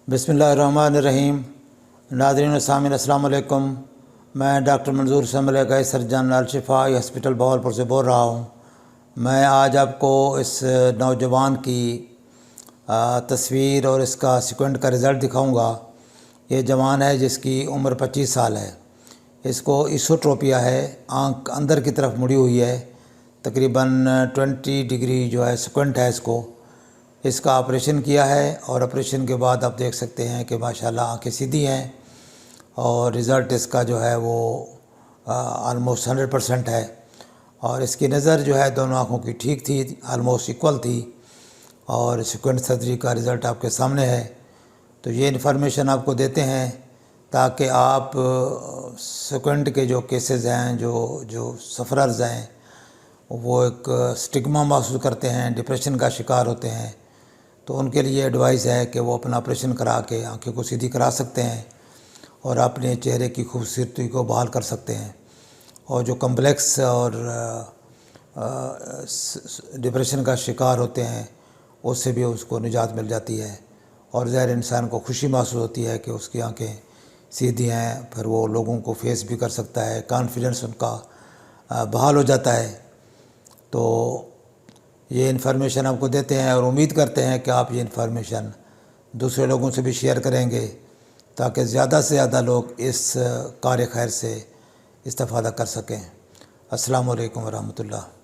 बिस्मिल्लाहिर्रहमानिर्रहीम। नाज़रीन सामीन अस्सलाम वालेकुम। मैं डॉक्टर मंजूर समले गए सर्जन अल-शिफा हॉस्पिटल बहावलपुर से बोल रहा हूँ। मैं आज आपको इस नौजवान की तस्वीर और इसका सीक्वेंट का रिज़ल्ट दिखाऊंगा। ये जवान है जिसकी उम्र 25 साल है। इसको इसोट्रोपिया है, आँख अंदर की तरफ मुड़ी हुई है, तकरीबन 20 डिग्री जो है सीक्वेंट है। इसका ऑपरेशन किया है और ऑपरेशन के बाद आप देख सकते हैं कि माशाल्लाह आँखें सीधी हैं और रिज़ल्ट इसका जो है वो आलमोस्ट 100% है। और इसकी नज़र जो है दोनों आँखों की ठीक थी, आलमोस्ट इक्वल थी। और सीक्वेंट सर्जरी का रिज़ल्ट आपके सामने है। तो ये इन्फॉर्मेशन आपको देते हैं ताकि आप सीक्वेंट के जो केसेस हैं, जो सफ़रर्स हैं, वो एक स्टिग्मा महसूस करते हैं, डिप्रेशन का शिकार होते हैं, तो उनके लिए एडवाइस है कि वो अपना ऑपरेशन करा के आँखें को सीधी करा सकते हैं और अपने चेहरे की खूबसूरती को बहाल कर सकते हैं। और जो कम्प्लेक्स और डिप्रेशन का शिकार होते हैं उससे भी उसको निजात मिल जाती है और ज़ाहिर इंसान को खुशी महसूस होती है कि उसकी आँखें सीधी हैं। फिर वो लोगों को फेस भी कर सकता है, कॉन्फिडेंस उनका बहाल हो जाता है। तो ये इन्फॉर्मेशन आपको देते हैं और उम्मीद करते हैं कि आप ये इन्फॉर्मेशन दूसरे लोगों से भी शेयर करेंगे ताकि ज़्यादा से ज़्यादा लोग इस कार्य खैर से इस्तेफ़ादा कर सकें। अस्सलामु अलैकुम व रहमतुल्लाह।